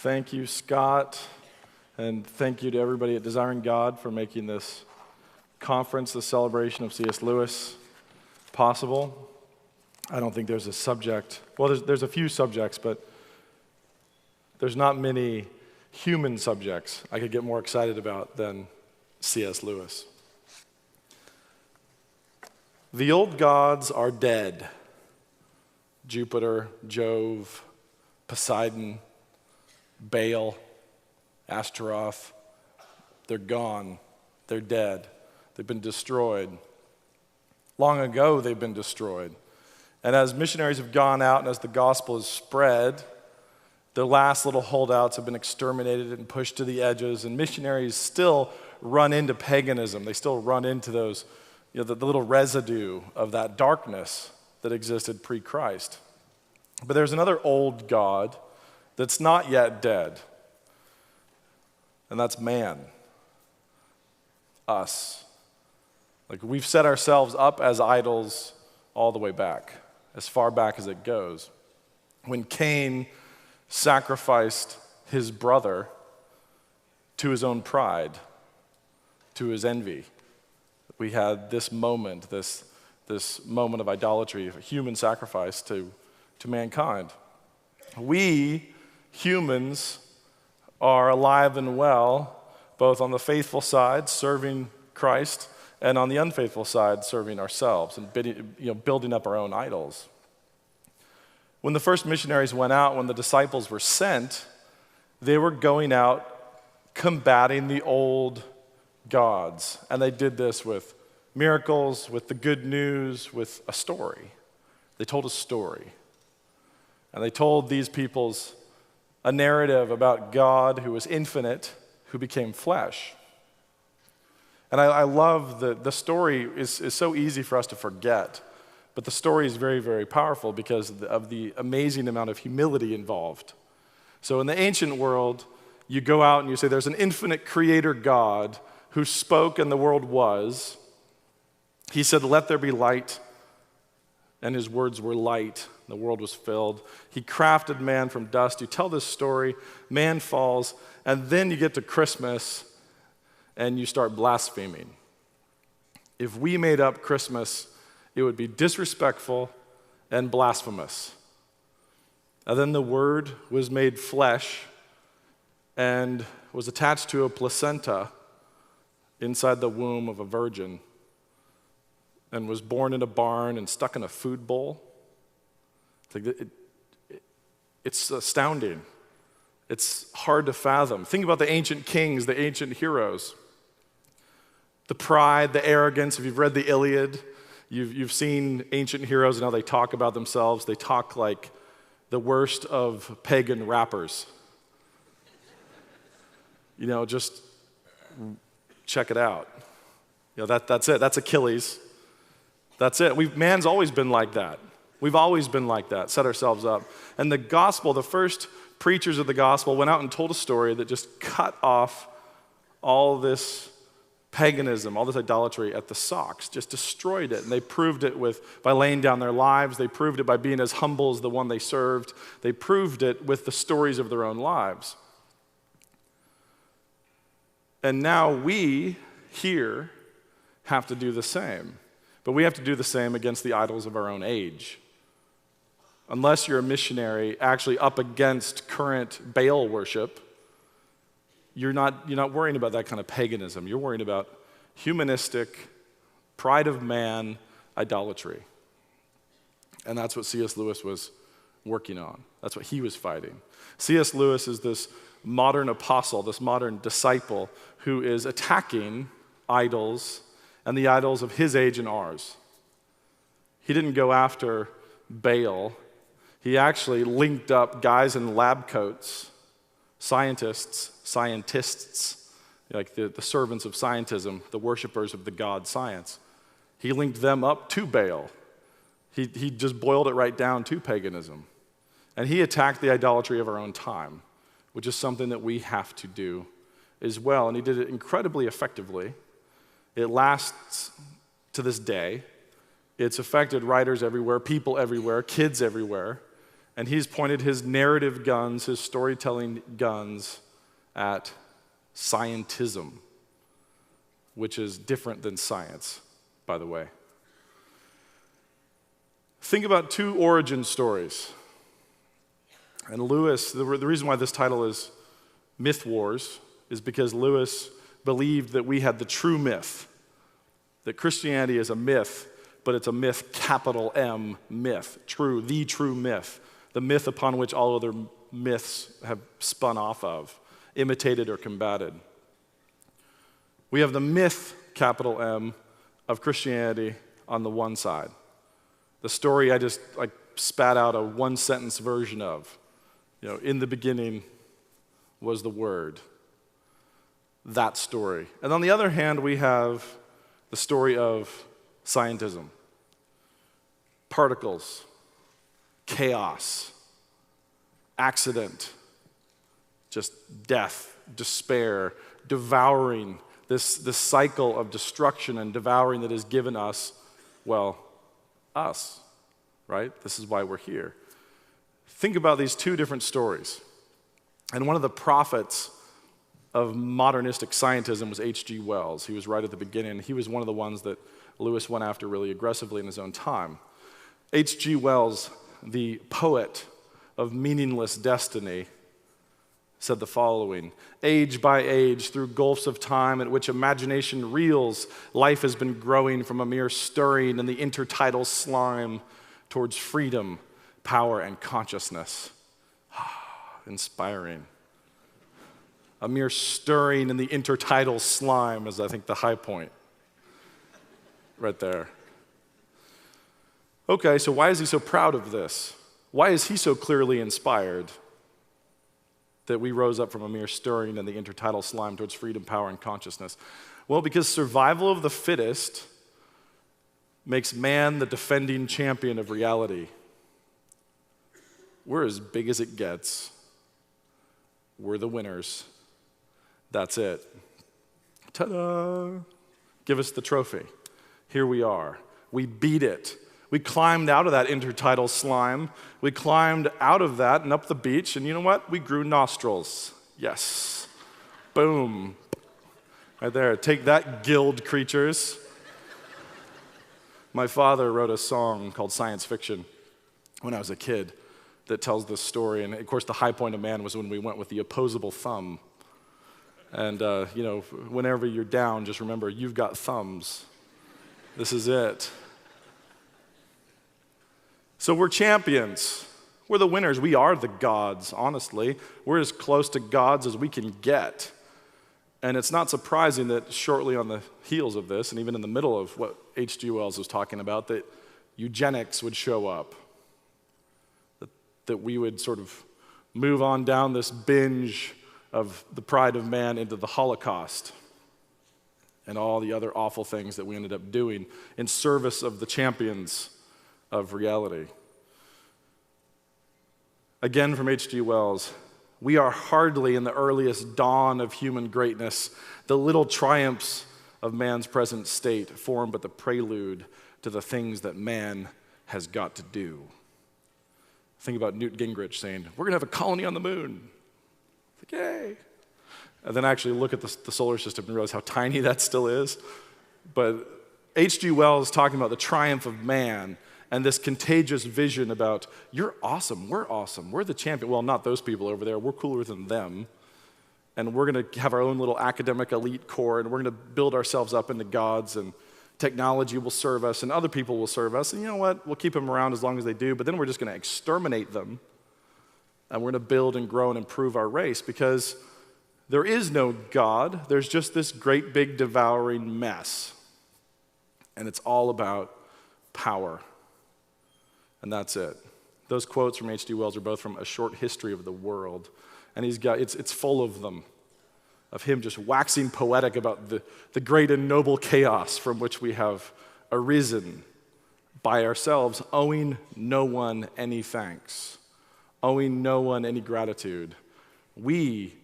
Thank you, Scott, and thank you to everybody at Desiring God for making this conference, the celebration of C.S. Lewis, possible. I don't think there's a subject, well, there's a few subjects, but there's not many human subjects I could get more excited about than C.S. Lewis. The old gods are dead. Jupiter, Jove, Poseidon, Baal, Ashtaroth, they're gone. They're dead. They've been destroyed. Long ago, they've been destroyed. And as missionaries have gone out and as the gospel has spread, the last little holdouts have been exterminated and pushed to the edges, and missionaries still run into paganism. They still run into those, the little residue of that darkness that existed pre-Christ. But there's another old god that's not yet dead, and that's man, us. Like, we've set ourselves up as idols all the way back, as far back as it goes. When Cain sacrificed his brother to his own pride, to his envy, we had this moment, this moment of idolatry, of human sacrifice to mankind. We, humans, are alive and well, both on the faithful side, serving Christ, and on the unfaithful side, serving ourselves and building up our own idols. When the first missionaries went out, when the disciples were sent, they were going out combating the old gods. And they did this with miracles, with the good news, with a story. They told a story. And they told these peoples a narrative about God who was infinite, who became flesh. And I love the story is so easy for us to forget, but the story is very, very powerful because of the amazing amount of humility involved. So in the ancient world, you go out and you say there's an infinite creator God who spoke and the world was. He said, "Let there be light," and his words were light. The world was filled. He crafted man from dust. You tell this story, man falls, and then you get to Christmas and you start blaspheming. If we made up Christmas, it would be disrespectful and blasphemous. And then the Word was made flesh and was attached to a placenta inside the womb of a virgin and was born in a barn and stuck in a food bowl. It's astounding. It's hard to fathom. Think about the ancient kings, the ancient heroes. The pride, the arrogance. If you've read the Iliad, you've seen ancient heroes and how they talk about themselves. They talk like the worst of pagan rappers. Just check it out. That's it. That's Achilles. That's it. Man's always been like that. We've always been like that, set ourselves up. And the gospel, the first preachers of the gospel went out and told a story that just cut off all this paganism, all this idolatry at the socks, just destroyed it. And they proved it by laying down their lives. They proved it by being as humble as the one they served. They proved it with the stories of their own lives. And now we here have to do the same. But we have to do the same against the idols of our own age. Unless you're a missionary actually up against current Baal worship, you're not worrying about that kind of paganism. You're worrying about humanistic, pride of man, idolatry. And that's what C.S. Lewis was working on. That's what he was fighting. C.S. Lewis is this modern apostle, this modern disciple who is attacking idols and the idols of his age and ours. He didn't go after Baal. He actually linked up guys in lab coats, scientists, like the servants of scientism, the worshipers of the god science. He linked them up to Baal. He just boiled it right down to paganism. And he attacked the idolatry of our own time, which is something that we have to do as well. And he did it incredibly effectively. It lasts to this day. It's affected writers everywhere, people everywhere, kids everywhere. And he's pointed his narrative guns, his storytelling guns, at scientism, which is different than science, by the way. Think about two origin stories. And Lewis, the reason why this title is Myth Wars is because Lewis believed that we had the true myth, that Christianity is a myth, but it's a myth, capital M, myth, true, the true myth, the myth upon which all other myths have spun off of, imitated or combated. We have the myth, capital M, of Christianity on the one side. The story I just spat out a one-sentence version of. In the beginning was the Word. That story. And on the other hand, we have the story of scientism. Particles, chaos, accident, just death, despair, devouring, this cycle of destruction and devouring that has given us, us, right? This is why we're here. Think about these two different stories. And one of the prophets of modernistic scientism was H.G. Wells. He was right at the beginning. He was one of the ones that Lewis went after really aggressively in his own time. H.G. Wells, the poet of meaningless destiny, said the following: "Age by age, through gulfs of time at which imagination reels, life has been growing from a mere stirring in the intertidal slime towards freedom, power, and consciousness." Inspiring. A mere stirring in the intertidal slime is, I think, the high point right there. Okay, so why is he so proud of this? Why is he so clearly inspired that we rose up from a mere stirring in the intertidal slime towards freedom, power, and consciousness? Well, because survival of the fittest makes man the defending champion of reality. We're as big as it gets. We're the winners. That's it. Ta-da! Give us the trophy. Here we are. We beat it. We climbed out of that intertidal slime. We climbed out of that and up the beach, and you know what? We grew nostrils. Yes. Boom. Right there. Take that, guild creatures. My father wrote a song called Science Fiction when I was a kid that tells this story. And of course, the high point of man was when we went with the opposable thumb. And, whenever you're down, just remember, you've got thumbs. This is it. So we're champions. We're the winners. We are the gods, honestly. We're as close to gods as we can get. And it's not surprising that shortly on the heels of this, and even in the middle of what H.G. Wells was talking about, that eugenics would show up. That we would sort of move on down this binge of the pride of man into the Holocaust and all the other awful things that we ended up doing in service of the champions of reality. Again from H.G. Wells, we are hardly in the earliest dawn of human greatness. The little triumphs of man's present state form but the prelude to the things that man has got to do. Think about Newt Gingrich saying, "We're going to have a colony on the moon." It's like, yay. And then actually look at the solar system and realize how tiny that still is. But H.G. Wells talking about the triumph of man and this contagious vision about, you're awesome, we're the champion. Well, not those people over there, we're cooler than them. And we're going to have our own little academic elite core, and we're going to build ourselves up into gods, and technology will serve us, and other people will serve us. And you know what? We'll keep them around as long as they do, but then we're just going to exterminate them, and we're going to build and grow and improve our race, because there is no God. There's just this great big devouring mess. And it's all about power. And that's it. Those quotes from H.G. Wells are both from A Short History of the World. And it's full of them, of him just waxing poetic about the great and noble chaos from which we have arisen by ourselves, owing no one any thanks, owing no one any gratitude. We,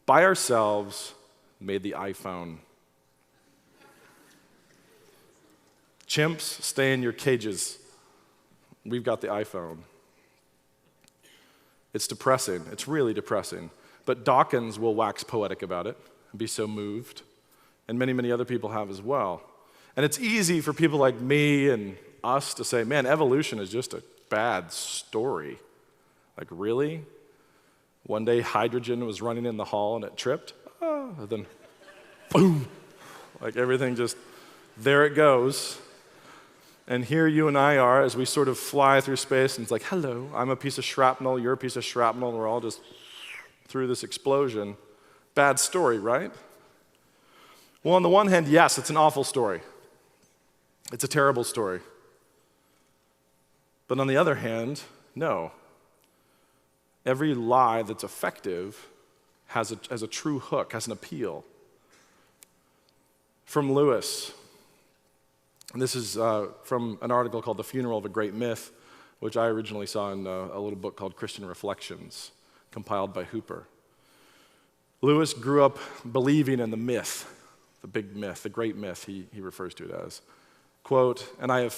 by ourselves, made the iPhone. Chimps, stay in your cages. We've got the iPhone. It's depressing. It's really depressing. But Dawkins will wax poetic about it and be so moved, and many, many other people have as well. And it's easy for people like me and us to say, man, evolution is just a bad story. Like, really? One day hydrogen was running in the hall and it tripped. And then, boom, like everything just, there it goes. And here you and I are as we sort of fly through space, and it's like, hello, I'm a piece of shrapnel, you're a piece of shrapnel, and we're all just through this explosion. Bad story, right? Well, on the one hand, yes, it's an awful story. It's a terrible story. But on the other hand, no. Every lie that's effective has a true hook, has an appeal. From Lewis, and this is from an article called The Funeral of a Great Myth, which I originally saw in a little book called Christian Reflections, compiled by Hooper. Lewis grew up believing in the myth, the big myth, the great myth, he refers to it as. Quote, and I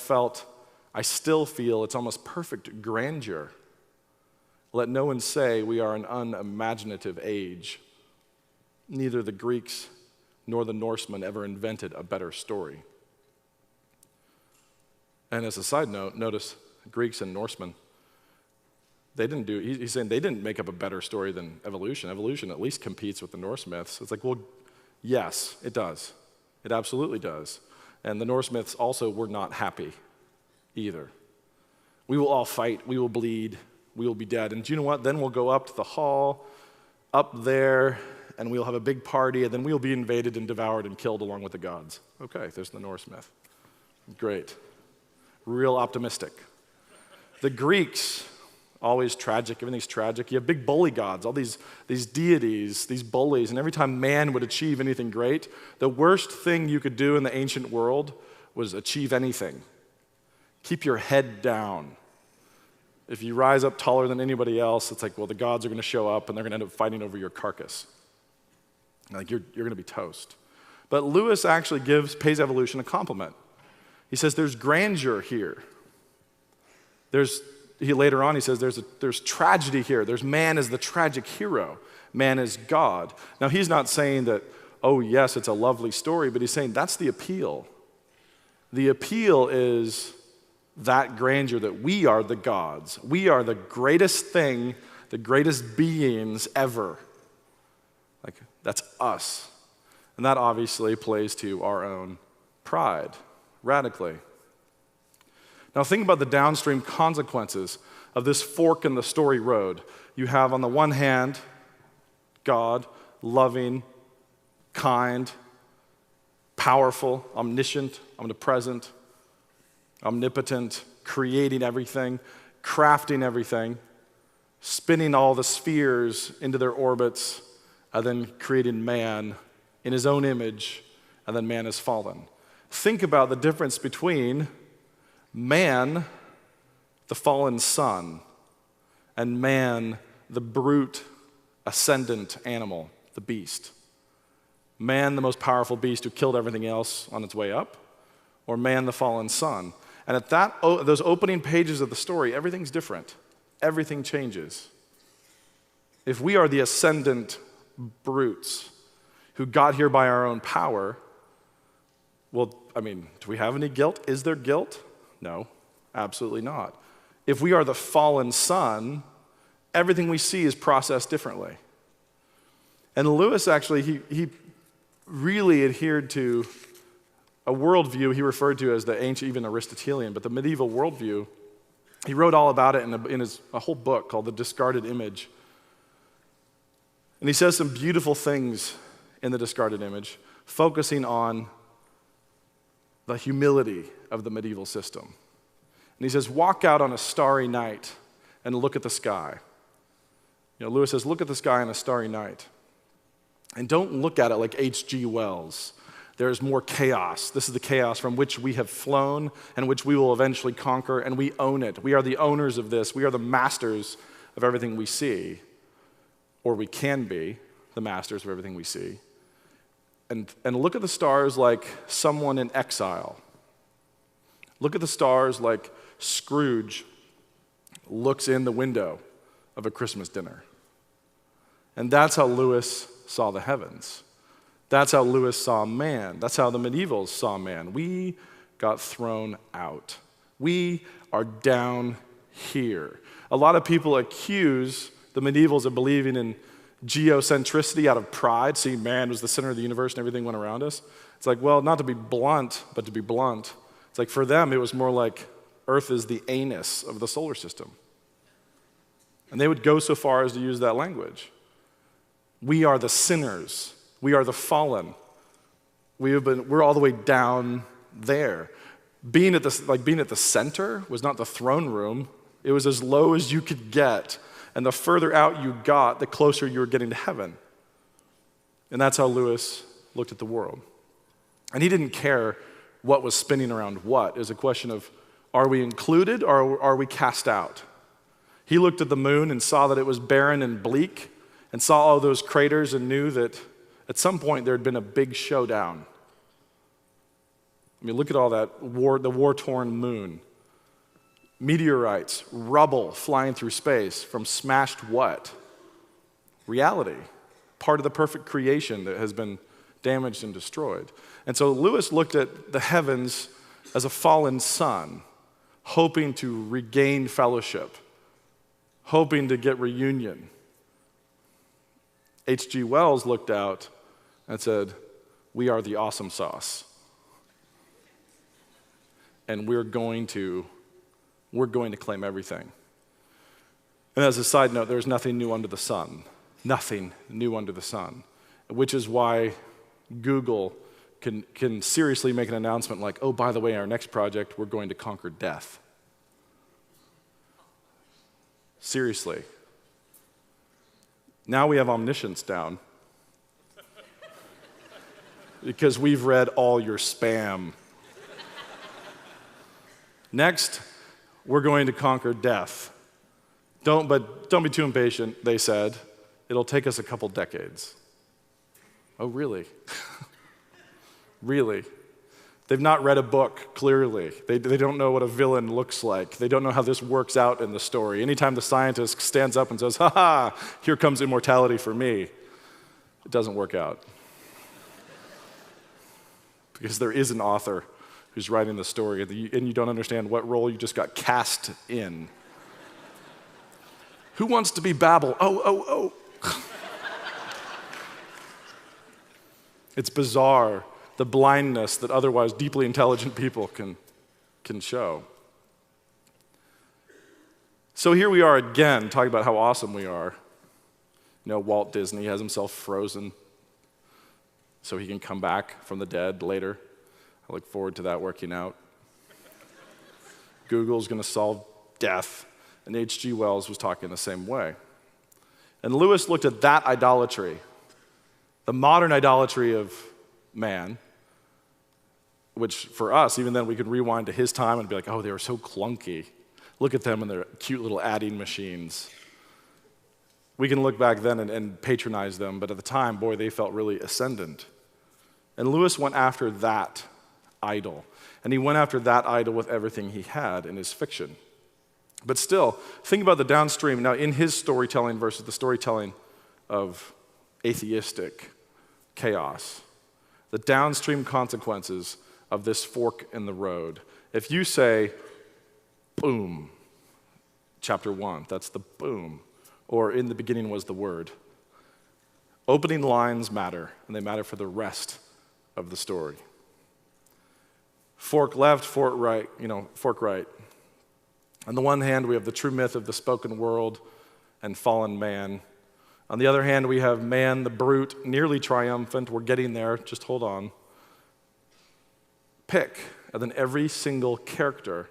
still feel its almost perfect grandeur. Let no one say we are an unimaginative age. Neither the Greeks nor the Norsemen ever invented a better story. And as a side note, notice Greeks and Norsemen, he's saying they didn't make up a better story than evolution. Evolution at least competes with the Norse myths. It's like, well, yes, it does. It absolutely does. And the Norse myths also were not happy either. We will all fight, we will bleed, we will be dead. And do you know what? Then we'll go up to the hall, up there, and we'll have a big party, and then we'll be invaded and devoured and killed along with the gods. Okay, there's the Norse myth. Great. Real optimistic. The Greeks, always tragic, everything's tragic. You have big bully gods, all these deities, these bullies, and every time man would achieve anything great, the worst thing you could do in the ancient world was achieve anything. Keep your head down. If you rise up taller than anybody else, it's like, well, the gods are going to show up and they're going to end up fighting over your carcass. Like, you're going to be toast. But Lewis actually pays evolution a compliment. He says there's grandeur here. Later on he says there's tragedy here. There's man as the tragic hero. Man is God. Now he's not saying that, oh yes, it's a lovely story, but he's saying that's the appeal. The appeal is that grandeur that we are the gods. We are the greatest thing, the greatest beings ever. Like, that's us. And that obviously plays to our own pride. Radically. Now think about the downstream consequences of this fork in the story road. You have on the one hand, God, loving, kind, powerful, omniscient, omnipresent, omnipotent, creating everything, crafting everything, spinning all the spheres into their orbits, and then creating man in his own image, and then man has fallen. Think about the difference between man, the fallen son, and man, the brute, ascendant animal, the beast. Man, the most powerful beast who killed everything else on its way up, or man, the fallen son. And at those opening pages of the story, everything's different. Everything changes. If we are the ascendant brutes who got here by our own power, well, do we have any guilt? Is there guilt? No, absolutely not. If we are the fallen son, everything we see is processed differently. And Lewis actually, he really adhered to a worldview he referred to as the ancient, even Aristotelian, but the medieval worldview. He wrote all about it in a whole book called The Discarded Image. And he says some beautiful things in The Discarded Image, focusing on the humility of the medieval system. And he says, walk out on a starry night and look at the sky. Lewis says, look at the sky on a starry night. And don't look at it like H.G. Wells. There's more chaos. This is the chaos from which we have flown and which we will eventually conquer, and we own it. We are the owners of this. We are the masters of everything we see, or we can be the masters of everything we see. And look at the stars like someone in exile. Look at the stars like Scrooge looks in the window of a Christmas dinner. And that's how Lewis saw the heavens. That's how Lewis saw man. That's how the medievals saw man. We got thrown out. We are down here. A lot of people accuse the medievals of believing in geocentricity out of pride, seeing man was the center of the universe and everything went around us. It's like, well, not to be blunt, but to be blunt. It's like for them, it was more like Earth is the anus of the solar system. And they would go so far as to use that language. We are the sinners. We are the fallen. We're all the way down there. Being at the center was not the throne room. It was as low as you could get. And the further out you got, the closer you were getting to heaven. And that's how Lewis looked at the world. And he didn't care what was spinning around what. It was a question of, are we included or are we cast out? He looked at the moon and saw that it was barren and bleak, and saw all those craters and knew that at some point there had been a big showdown. I mean, look at all that the war-torn moon. Meteorites, rubble flying through space from smashed what? Reality. Part of the perfect creation that has been damaged and destroyed. And so Lewis looked at the heavens as a fallen sun, hoping to regain fellowship, hoping to get reunion. H.G. Wells looked out and said, we are the awesome sauce. And we're going to claim everything. And as a side note, there's nothing new under the sun. Nothing new under the sun. Which is why Google can seriously make an announcement like, oh, by the way, our next project, we're going to conquer death. Seriously. Now we have omniscience down. Because we've read all your spam. Next, we're going to conquer death. Don't be too impatient, they said. It'll take us a couple decades. Oh, really? Really? They've not read a book, clearly. They don't know what a villain looks like. They don't know how this works out in the story. Anytime the scientist stands up and says, ha-ha, here comes immortality for me, it doesn't work out. Because there is an author who's writing the story, and you don't understand what role you just got cast in. Who wants to be Babel? Oh. It's bizarre, the blindness that otherwise deeply intelligent people can show. So here we are again, talking about how awesome we are. You know, Walt Disney has himself frozen so he can come back from the dead later. I look forward to that working out. Google's going to solve death, and H.G. Wells was talking the same way. And Lewis looked at that idolatry, the modern idolatry of man, which for us, even then, we could rewind to his time and be like, oh, they were so clunky. Look at them and their cute little adding machines. We can look back then and patronize them, but at the time, boy, they felt really ascendant. And Lewis went after that idol. And he went after that idol with everything he had in his fiction. But still, think about the downstream. Now, in his storytelling versus the storytelling of atheistic chaos, the downstream consequences of this fork in the road. If you say, boom, chapter 1, that's the boom, or in the beginning was the word. Opening lines matter, and they matter for the rest of the story. Fork left, fork right, fork right. On the one hand, we have the true myth of the spoken world and fallen man. On the other hand, we have man, the brute, nearly triumphant. We're getting there, just hold on. Pick, and then every single character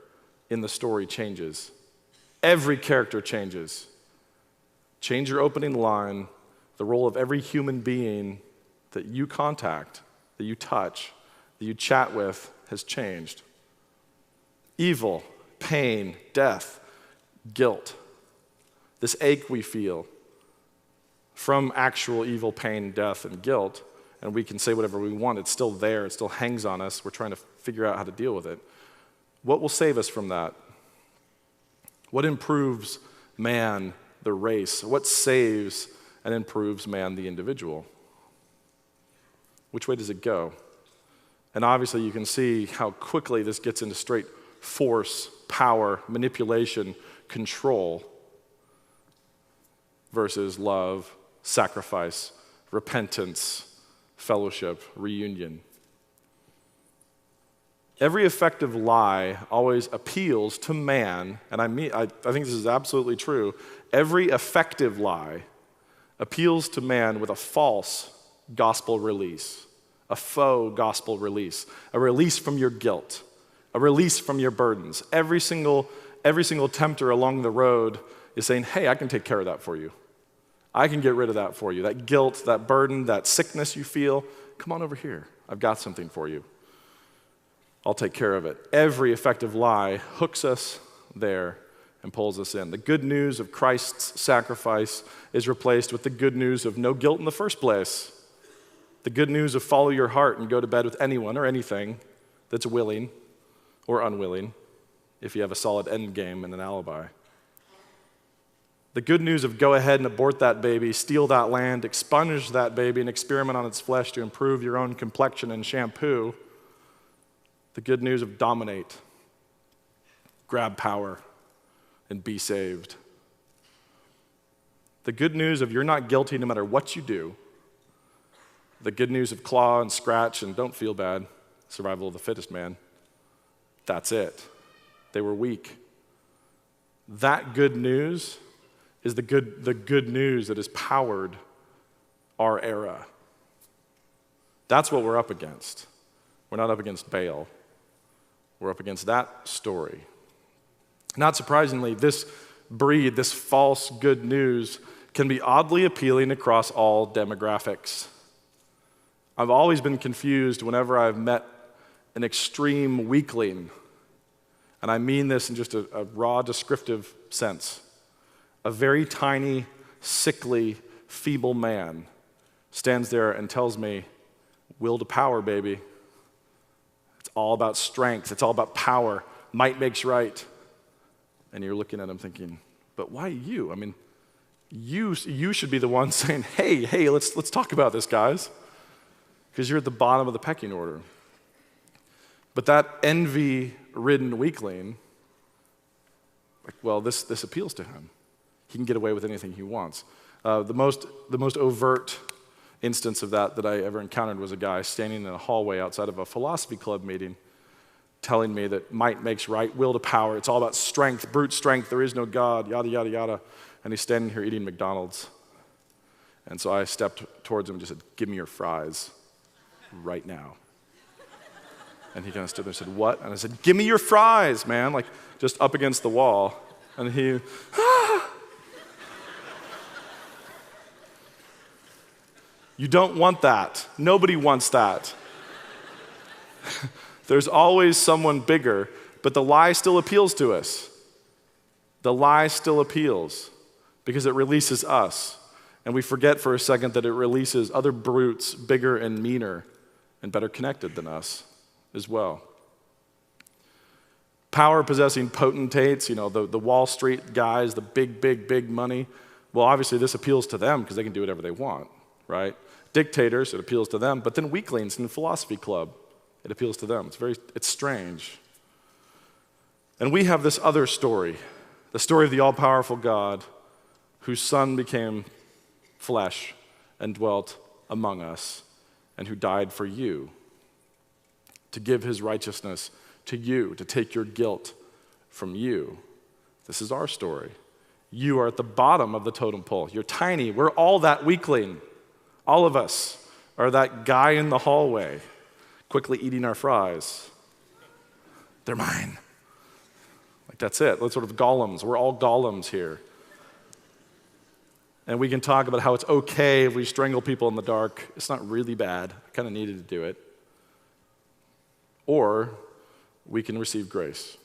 in the story changes. Every character changes. Change your opening line. The role of every human being that you contact, that you touch, that you chat with has changed. Evil, pain, death, guilt, this ache we feel from actual evil, pain, death, and guilt, and we can say whatever we want, it's still there, it still hangs on us, we're trying to figure out how to deal with it. What will save us from that? What improves man the race? What saves and improves man, the individual? Which way does it go? And obviously you can see how quickly this gets into straight force, power, manipulation, control versus love, sacrifice, repentance, fellowship, reunion. Every effective lie always appeals to man, and I think this is absolutely true. Every effective lie appeals to man with a false gospel release, a faux gospel release, a release from your guilt, a release from your burdens. Every single tempter along the road is saying, hey, I can take care of that for you. I can get rid of that for you. That guilt, that burden, that sickness you feel, come on over here. I've got something for you. I'll take care of it. Every effective lie hooks us there and pulls us in. The good news of Christ's sacrifice is replaced with the good news of no guilt in the first place. The good news of follow your heart and go to bed with anyone or anything that's willing or unwilling if you have a solid end game and an alibi. The good news of go ahead and abort that baby, steal that land, expunge that baby, and experiment on its flesh to improve your own complexion and shampoo. The good news of dominate, grab power, and be saved. The good news of you're not guilty no matter what you do. The good news of claw and scratch and don't feel bad, survival of the fittest, man. That's it. They were weak. That good news is the good news that has powered our era. That's what we're up against. We're not up against Baal. We're up against that story. Not surprisingly, this breed, this false good news, can be oddly appealing across all demographics. I've always been confused whenever I've met an extreme weakling, and I mean this in just a raw descriptive sense. A very tiny, sickly, feeble man stands there and tells me, will to power, baby. It's all about strength. It's all about power. Might makes right. And you're looking at him thinking, but why you? I mean, you should be the one saying, hey, let's talk about this, guys. Because you're at the bottom of the pecking order. But that envy-ridden weakling, this appeals to him. He can get away with anything he wants. The most overt instance of that I ever encountered was a guy standing in a hallway outside of a philosophy club meeting telling me that might makes right, will to power, it's all about strength, brute strength, there is no God, yada, yada, yada. And he's standing here eating McDonald's. And so I stepped towards him and just said, give me your fries right now. And he kind of stood there and said, what? And I said, give me your fries, man, like just up against the wall. And he, You don't want that. Nobody wants that. There's always someone bigger, but the lie still appeals to us. The lie still appeals because it releases us. And we forget for a second that it releases other brutes bigger and meaner and better connected than us as well. Power-possessing potentates, the Wall Street guys, the big money. Well, obviously this appeals to them because they can do whatever they want, right? Dictators, it appeals to them. But then weaklings in the philosophy club, it appeals to them. It's strange. And we have this other story, the story of the all-powerful God whose Son became flesh and dwelt among us and who died for you to give his righteousness to you, to take your guilt from you. This is our story. You are at the bottom of the totem pole. You're tiny. We're all that weakling. All of us are that guy in the hallway quickly eating our fries. They're mine. Like that's it. That's sort of golems. We're all golems here. And we can talk about how it's okay if we strangle people in the dark. It's not really bad. I kind of needed to do it. Or we can receive grace.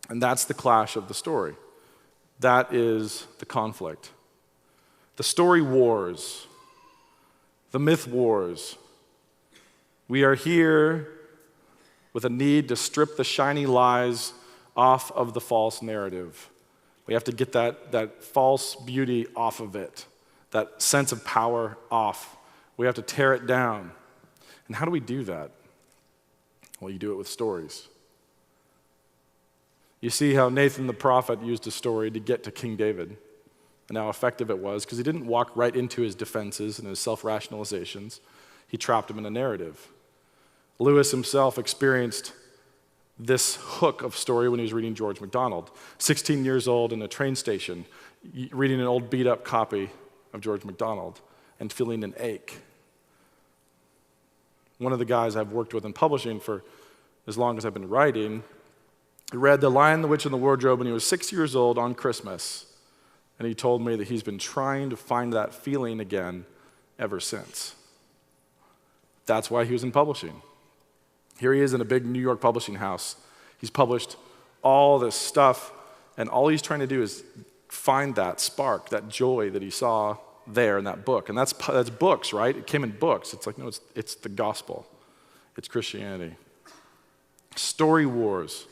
And that's the clash of the story. That is the conflict. The story wars. The myth wars. We are here with a need to strip the shiny lies off of the false narrative, We have to get that false beauty off of it, that sense of power off. We have to tear it down. And how do we do that? Well, you do it with stories. You see how Nathan the prophet used a story to get to King David, and how effective it was, because he didn't walk right into his defenses and his self-rationalizations. He trapped him in a narrative. Lewis himself experienced this hook of story when he was reading George MacDonald. 16 years old in a train station, reading an old beat-up copy of George MacDonald and feeling an ache. One of the guys I've worked with in publishing for as long as I've been writing read The Lion, the Witch, and the Wardrobe when he was 6 years old on Christmas. And he told me that he's been trying to find that feeling again ever since. That's why he was in publishing. Here he is in a big New York publishing house. He's published all this stuff, and all he's trying to do is find that spark, that joy that he saw there in that book. And that's books, right? It came in books. It's like, no, it's the gospel. It's Christianity. Story wars.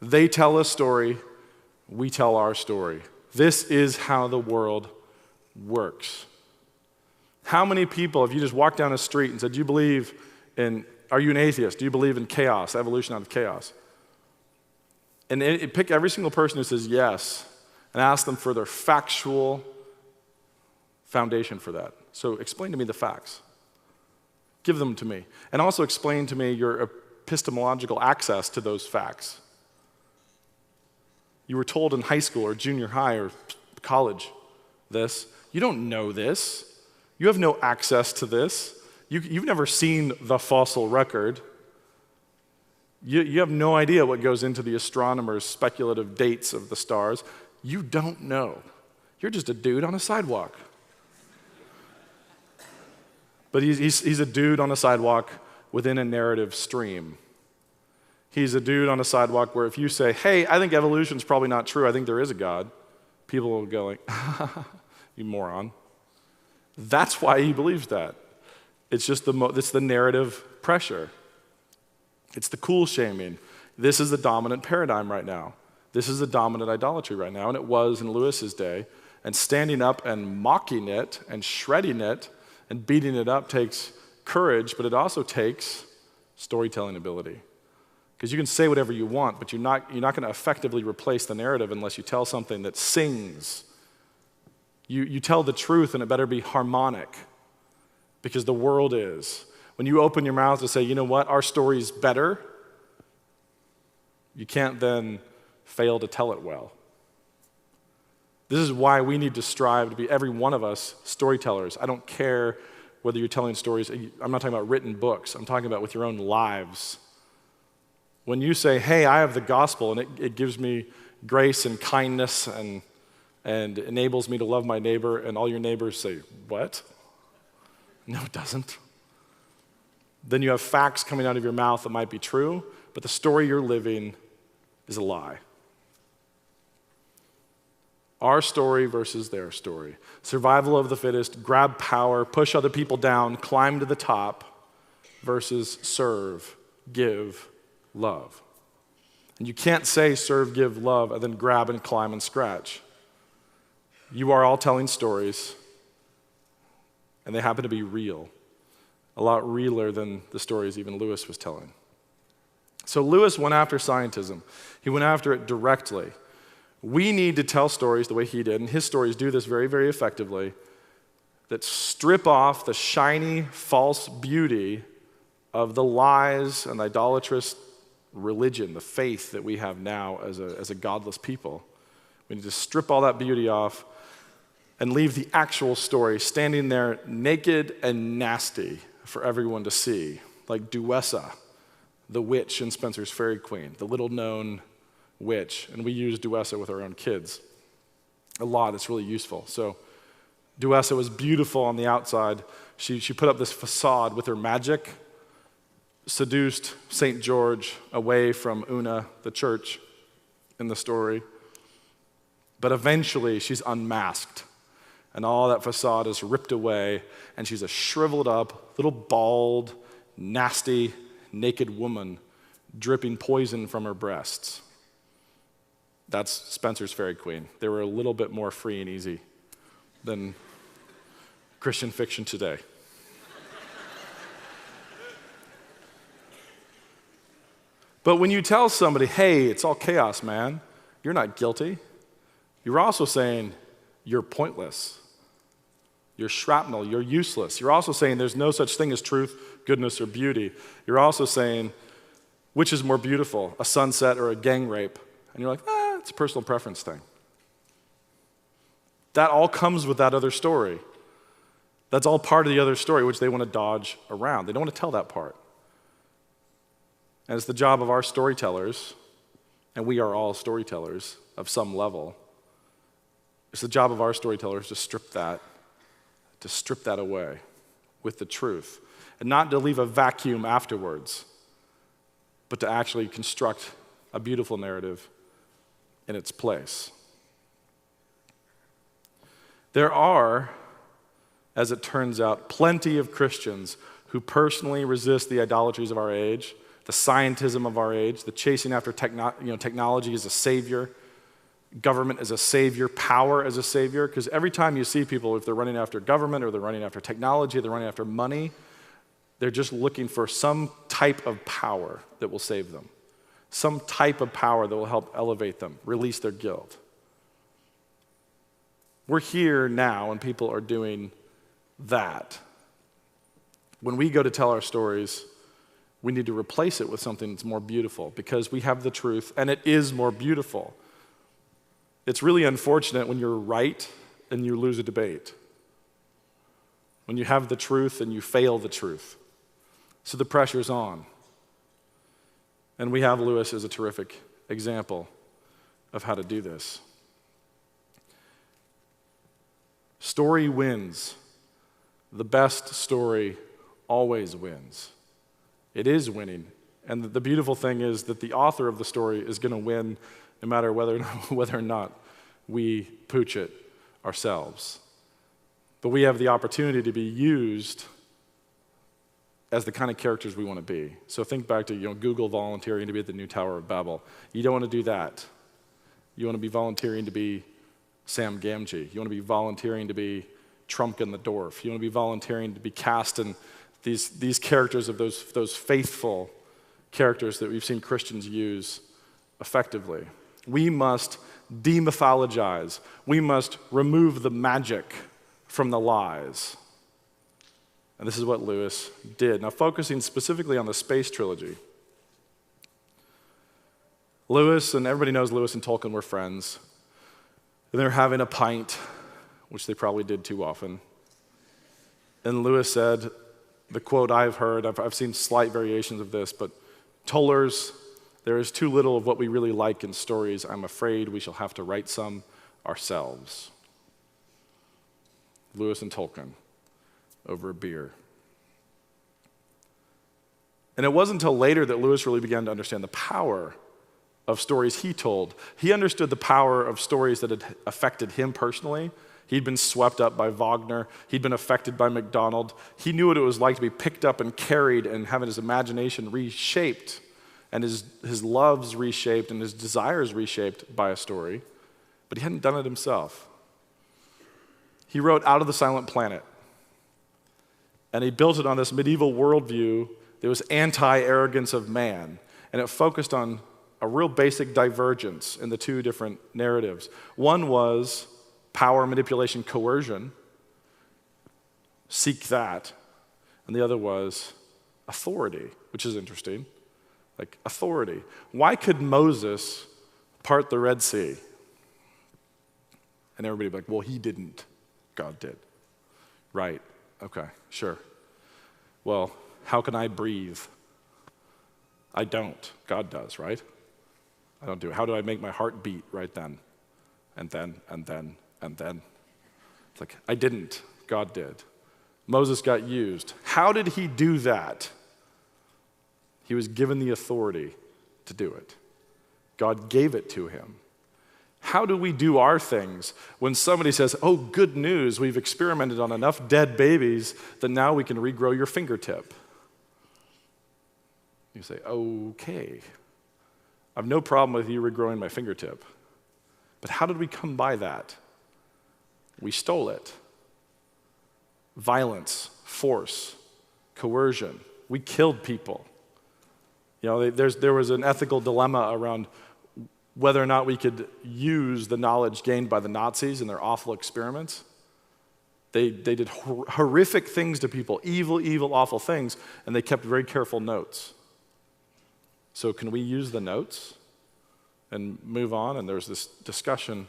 They tell a story, we tell our story. This is how the world works. How many people, if you just walked down a street and said, do you believe in, are you an atheist? Do you believe in chaos, evolution out of chaos? And pick every single person who says yes and ask them for their factual foundation for that. So explain to me the facts. Give them to me. And also explain to me your epistemological access to those facts. You were told in high school or junior high or college this. You don't know this. You have no access to this. You've never seen the fossil record. You have no idea what goes into the astronomers' speculative dates of the stars. You don't know. You're just a dude on a sidewalk. But he's a dude on a sidewalk within a narrative stream. He's a dude on a sidewalk where if you say, hey, I think evolution's probably not true, I think there is a God, people will go like, you moron. That's why he believes that. It's just it's the narrative pressure. It's the cool shaming. This is the dominant paradigm right now. This is the dominant idolatry right now, and it was in Lewis's day. And standing up and mocking it and shredding it and beating it up takes courage, but it also takes storytelling ability. Because you can say whatever you want, but you're not going to effectively replace the narrative unless you tell something that sings. You tell the truth, and it better be harmonic, because the world is. When you open your mouth to say, you know what, our story's better, you can't then fail to tell it well. This is why we need to strive to be, every one of us, storytellers. I don't care whether you're telling stories. I'm not talking about written books. I'm talking about with your own lives. When you say, hey, I have the gospel, and it gives me grace and kindness and enables me to love my neighbor, and all your neighbors say, what? No, it doesn't. Then you have facts coming out of your mouth that might be true, but the story you're living is a lie. Our story versus their story. Survival of the fittest, grab power, push other people down, climb to the top, versus serve, give, love. And you can't say serve, give, love, and then grab and climb and scratch. You are all telling stories, and they happen to be real. A lot realer than the stories even Lewis was telling. So Lewis went after scientism. He went after it directly. We need to tell stories the way he did, and his stories do this very, very effectively, that strip off the shiny, false beauty of the lies and idolatrous religion, the faith that we have now as a godless people. We need to strip all that beauty off and leave the actual story standing there naked and nasty for everyone to see, like Duessa, the witch in Spencer's Fairy Queen, the little-known witch, and we use Duessa with our own kids a lot. It's really useful. So Duessa was beautiful on the outside. She put up this facade with her magic, seduced St. George away from Una, the church in the story. But eventually she's unmasked, and all that facade is ripped away, and she's a shriveled up, little bald, nasty, naked woman dripping poison from her breasts. That's Spencer's Fairy Queen. They were a little bit more free and easy than Christian fiction today. But when you tell somebody, hey, it's all chaos, man, you're not guilty, you're also saying you're pointless. You're shrapnel, you're useless. You're also saying there's no such thing as truth, goodness, or beauty. You're also saying, which is more beautiful, a sunset or a gang rape? And you're like, it's a personal preference thing. That all comes with that other story. That's all part of the other story, which they want to dodge around. They don't want to tell that part. And it's the job of our storytellers, and we are all storytellers of some level. It's the job of our storytellers to strip that away with the truth, and not to leave a vacuum afterwards, but to actually construct a beautiful narrative in its place. There are, as it turns out, plenty of Christians who personally resist the idolatries of our age, the scientism of our age, the chasing after technology as a savior, government as a savior, power as a savior. Because every time you see people, if they're running after government or they're running after technology, they're running after money, they're just looking for some type of power that will save them, some type of power that will help elevate them, release their guilt. We're here now and people are doing that. When we go to tell our stories, we need to replace it with something that's more beautiful because we have the truth and it is more beautiful. It's really unfortunate when you're right and you lose a debate. When you have the truth and you fail the truth. So the pressure's on. And we have Lewis as a terrific example of how to do this. Story wins. The best story always wins. It is winning. And the beautiful thing is that the author of the story is going to win no matter whether or not we pooch it ourselves. But we have the opportunity to be used as the kind of characters we want to be. So think back to Google volunteering to be at the new Tower of Babel. You don't want to do that. You want to be volunteering to be Sam Gamgee. You want to be volunteering to be Trumpkin the Dwarf. You want to be volunteering to be cast in these characters of those faithful characters that we've seen Christians use effectively. We must demythologize. We must remove the magic from the lies. And this is what Lewis did. Now, focusing specifically on the space trilogy. Lewis, and everybody knows Lewis and Tolkien were friends. And they're having a pint, which they probably did too often. And Lewis said, the quote I've heard, I've seen slight variations of this, but Tollers, there is too little of what we really like in stories. I'm afraid we shall have to write some ourselves. Lewis and Tolkien over a beer. And it wasn't until later that Lewis really began to understand the power of stories he told. He understood the power of stories that had affected him personally. He'd been swept up by Wagner. He'd been affected by MacDonald. He knew what it was like to be picked up and carried and having his imagination reshaped and his loves reshaped and his desires reshaped by a story. But he hadn't done it himself. He wrote Out of the Silent Planet. And he built it on this medieval worldview that was anti-arrogance of man. And it focused on a real basic divergence in the two different narratives. One was power, manipulation, coercion. Seek that. And the other was authority, which is interesting. Like authority. Why could Moses part the Red Sea? And everybody would be like, well, he didn't. God did. Right. Okay, sure. Well, how can I breathe? I don't. God does, right? I don't do it. How do I make my heart beat right then? And then, and then, and then. It's like, I didn't. God did. Moses got used. How did he do that? He was given the authority to do it. God gave it to him. How do we do our things when somebody says, oh, good news, we've experimented on enough dead babies that now we can regrow your fingertip? You say, okay. I have no problem with you regrowing my fingertip. But how did we come by that? We stole it. Violence, force, coercion. We killed people. There was an ethical dilemma around whether or not we could use the knowledge gained by the Nazis in their awful experiments. They did horrific things to people, evil, awful things, and they kept very careful notes. So can we use the notes and move on? And there's this discussion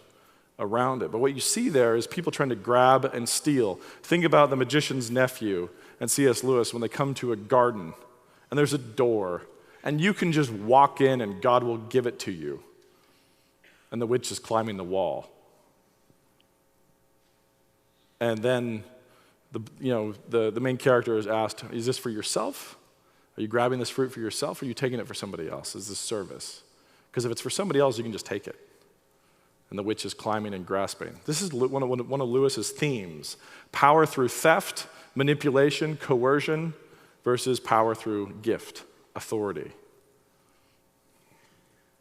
around it. But what you see there is people trying to grab and steal. Think about The Magician's Nephew and C.S. Lewis when they come to a garden, and there's a door, and you can just walk in and God will give it to you. And the witch is climbing the wall. And then the main character is asked, is this for yourself? Are you grabbing this fruit for yourself, or are you taking it for somebody else? Is this service? Because if it's for somebody else, you can just take it. And the witch is climbing and grasping. This is one of Lewis's themes. Power through theft, manipulation, coercion, versus power through gift, authority.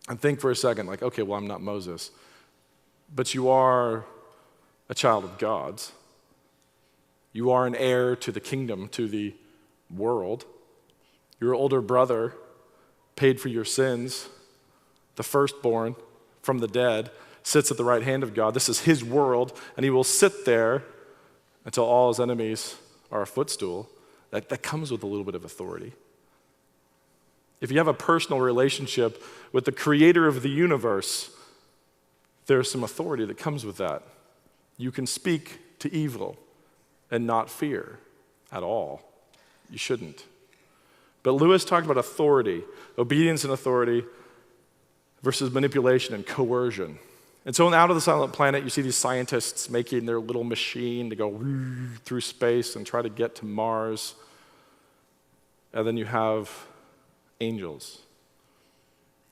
And think for a second, like, okay, well, I'm not Moses, but you are a child of God's. You are an heir to the kingdom, to the world. Your older brother paid for your sins. The firstborn from the dead sits at the right hand of God. This is his world, and he will sit there until all his enemies are a footstool. That comes with a little bit of authority. If you have a personal relationship with the creator of the universe, there's some authority that comes with that. You can speak to evil and not fear at all. You shouldn't. But Lewis talked about authority, obedience and authority versus manipulation and coercion. And so Out of the Silent Planet, you see these scientists making their little machine to go through space and try to get to Mars. And then you have angels.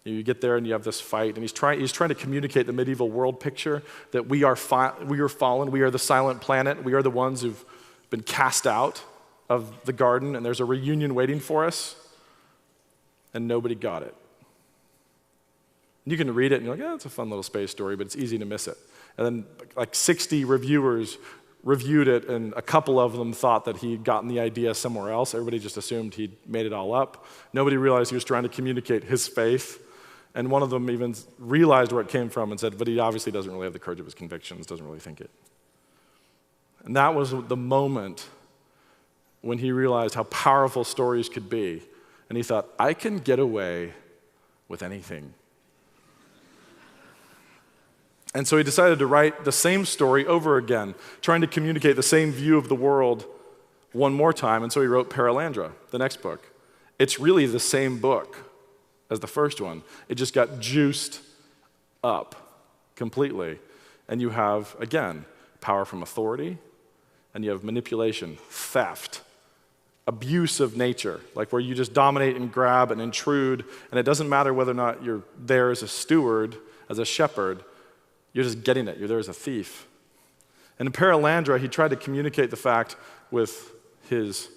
You get there and you have this fight, and he's trying to communicate the medieval world picture that we are fallen, we are the silent planet, we are the ones who've been cast out of the garden, and there's a reunion waiting for us, and nobody got it. You can read it and you're like, it's a fun little space story, but it's easy to miss it. And then like 60 reviewers reviewed it, and a couple of them thought that he'd gotten the idea somewhere else. Everybody just assumed he'd made it all up. Nobody realized he was trying to communicate his faith. And one of them even realized where it came from and said, but he obviously doesn't really have the courage of his convictions, doesn't really think it. And that was the moment when he realized how powerful stories could be. And he thought, I can get away with anything. And so he decided to write the same story over again, trying to communicate the same view of the world one more time. And so he wrote Perelandra, the next book. It's really the same book as the first one. It just got juiced up completely. And you have, again, power from authority, and you have manipulation, theft, abuse of nature, like where you just dominate and grab and intrude, and it doesn't matter whether or not you're there as a steward, as a shepherd, you're just getting it. You're there as a thief. And in Perelandra, he tried to communicate the fact with his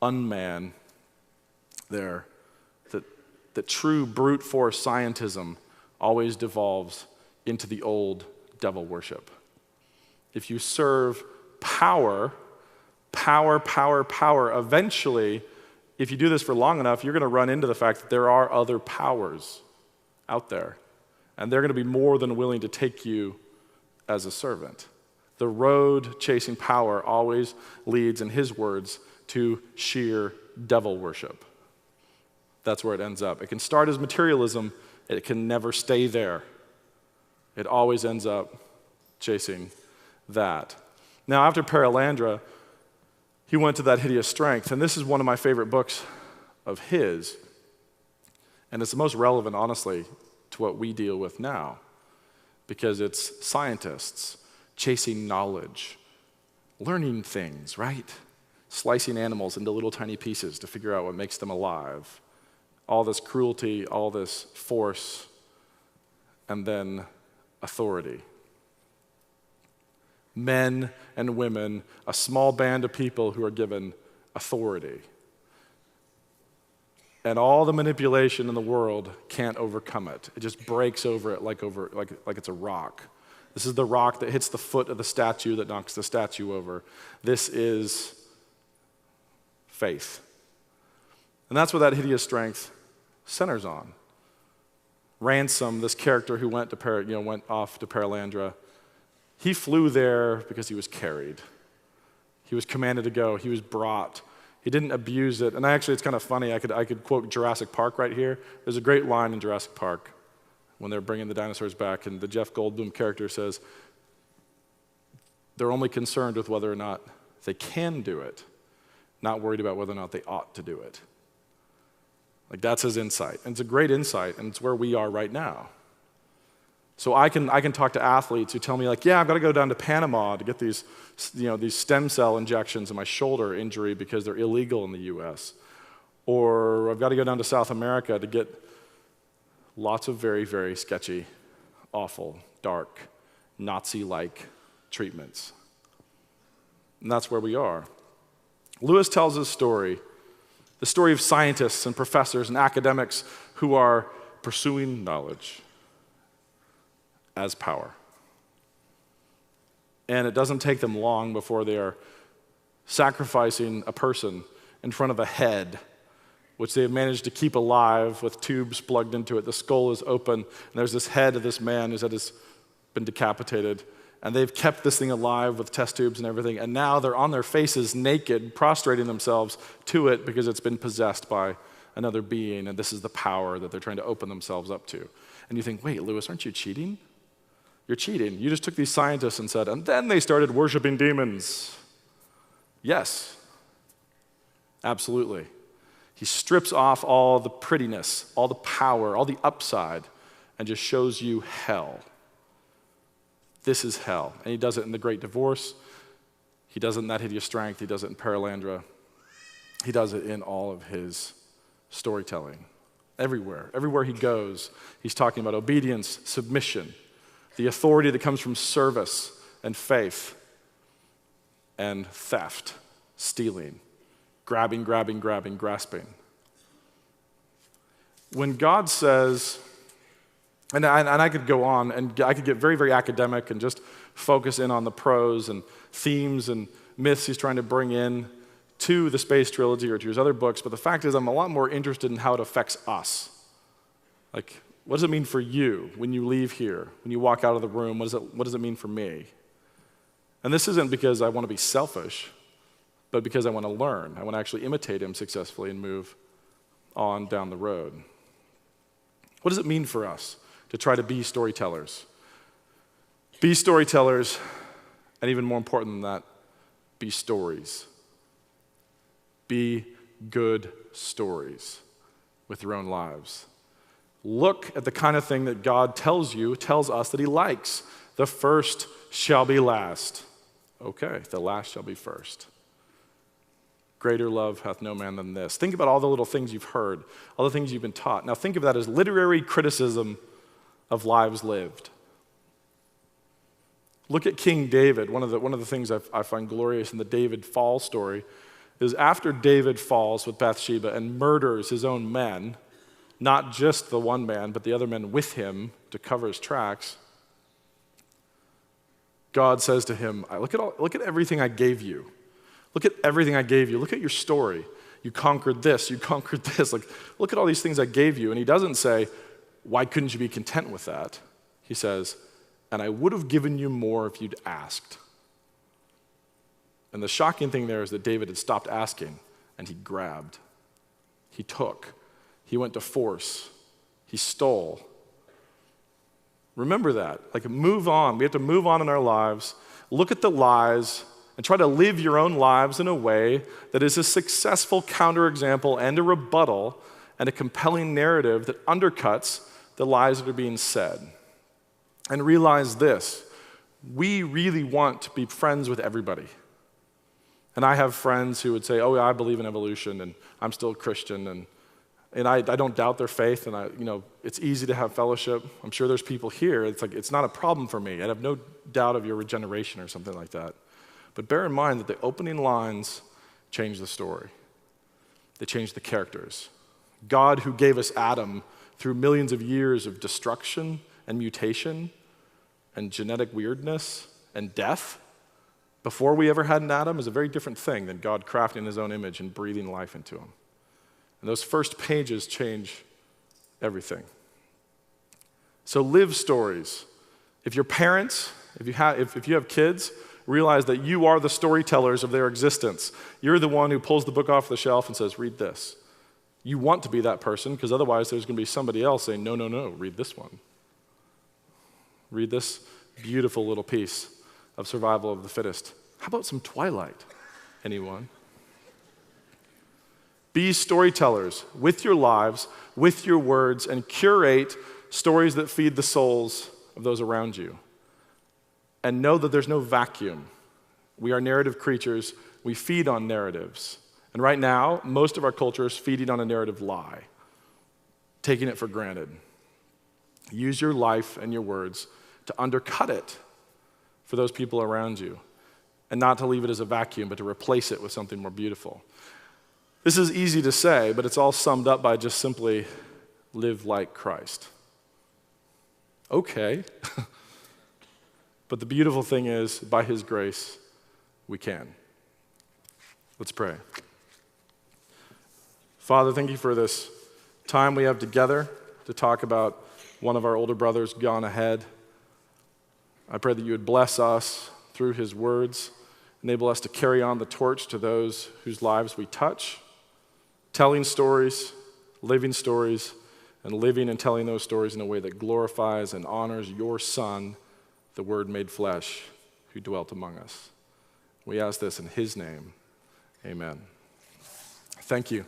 unman there that true brute force scientism always devolves into the old devil worship. If you serve power, eventually, if you do this for long enough, you're going to run into the fact that there are other powers out there. And they're going to be more than willing to take you as a servant. The road chasing power always leads, in his words, to sheer devil worship. That's where it ends up. It can start as materialism. It can never stay there. It always ends up chasing that. Now, after Perelandra, he went to That Hideous Strength, and this is one of my favorite books of his, and it's the most relevant, honestly, to what we deal with now, because it's scientists chasing knowledge, learning things, right? Slicing animals into little tiny pieces to figure out what makes them alive. All this cruelty, all this force, and then authority. Men and women, a small band of people who are given authority. And all the manipulation in the world can't overcome it. It just breaks over it like it's a rock. This is the rock that hits the foot of the statue that knocks the statue over. This is faith. And that's what that hideous strength centers on. Ransom, this character who went off to Paralandra, he flew there because he was carried. He was commanded to go. He was brought. He didn't abuse it. And actually, it's kind of funny. I could quote Jurassic Park right here. There's a great line in Jurassic Park when they're bringing the dinosaurs back, and the Jeff Goldblum character says, they're only concerned with whether or not they can do it, not worried about whether or not they ought to do it. Like, that's his insight. And it's a great insight, and it's where we are right now. So I can talk to athletes who tell me, like, yeah, I've got to go down to Panama to get these stem cell injections in my shoulder injury because they're illegal in the US. Or I've got to go down to South America to get lots of very, very sketchy, awful, dark, Nazi-like treatments. And that's where we are. Lewis tells his story, the story of scientists and professors and academics who are pursuing knowledge as power. And it doesn't take them long before they are sacrificing a person in front of a head, which they have managed to keep alive with tubes plugged into it. The skull is open, and there's this head of this man whose head has been decapitated. And they've kept this thing alive with test tubes and everything, and now they're on their faces naked, prostrating themselves to it because it's been possessed by another being, and this is the power that they're trying to open themselves up to. And you think, wait, Lewis, aren't you cheating? You're cheating. You just took these scientists and said, and then they started worshiping demons. Yes, absolutely. He strips off all the prettiness, all the power, all the upside, and just shows you hell. This is hell. And he does it in The Great Divorce. He does it in That Hideous Strength. He does it in Paralandra. He does it in all of his storytelling. Everywhere. Everywhere he goes, he's talking about obedience, submission, the authority that comes from service and faith, and theft, stealing, grabbing, grasping. When God says, and I could go on, and I could get very, very academic and just focus in on the prose and themes and myths he's trying to bring in to the Space Trilogy or to his other books, but the fact is I'm a lot more interested in how it affects us. Like, what does it mean for you when you leave here, when you walk out of the room? What does it mean for me? And this isn't because I want to be selfish, but because I want to learn. I want to actually imitate him successfully and move on down the road. What does it mean for us to try to be storytellers? Be storytellers, and even more important than that, be stories. Be good stories with your own lives. Look at the kind of thing that God tells us that he likes. The first shall be last. Okay, the last shall be first. Greater love hath no man than this. Think about all the little things you've heard, all the things you've been taught. Now think of that as literary criticism of lives lived. Look at King David. One of the things I find glorious in the David fall story is after David falls with Bathsheba and murders his own men, not just the one man, but the other men with him to cover his tracks, God says to him, look at everything I gave you. Look at everything I gave you. Look at your story. You conquered this. You conquered this. Like, look at all these things I gave you. And he doesn't say, why couldn't you be content with that? He says, and I would have given you more if you'd asked. And the shocking thing there is that David had stopped asking, and he grabbed. He took. He went to force. He stole. Remember that. Like, move on. We have to move on in our lives. Look at the lies and try to live your own lives in a way that is a successful counterexample and a rebuttal and a compelling narrative that undercuts the lies that are being said. And realize this, we really want to be friends with everybody. And I have friends who would say, oh, yeah, I believe in evolution, and I'm still a Christian, and I don't doubt their faith, and it's easy to have fellowship. I'm sure there's people here, it's not a problem for me. I have no doubt of your regeneration or something like that. But bear in mind that the opening lines change the story. They change the characters. God who gave us Adam through millions of years of destruction and mutation and genetic weirdness and death before we ever had an Adam is a very different thing than God crafting his own image and breathing life into him. And those first pages change everything. So live stories. If you're parents, if you have kids, realize that you are the storytellers of their existence. You're the one who pulls the book off the shelf and says, read this. You want to be that person because otherwise there's going to be somebody else saying, no, read this one. Read this beautiful little piece of survival of the fittest. How about some Twilight? Anyone? Be storytellers with your lives, with your words, and curate stories that feed the souls of those around you. And know that there's no vacuum. We are narrative creatures. We feed on narratives. And right now, most of our culture is feeding on a narrative lie, taking it for granted. Use your life and your words to undercut it for those people around you, and not to leave it as a vacuum, but to replace it with something more beautiful. This is easy to say, but it's all summed up by just simply live like Christ. Okay. But the beautiful thing is, by his grace, we can. Let's pray. Father, thank you for this time we have together to talk about one of our older brothers gone ahead. I pray that you would bless us through his words, enable us to carry on the torch to those whose lives we touch, telling stories, living stories, and living and telling those stories in a way that glorifies and honors your Son, the Word made flesh, who dwelt among us. We ask this in his name. Amen. Thank you.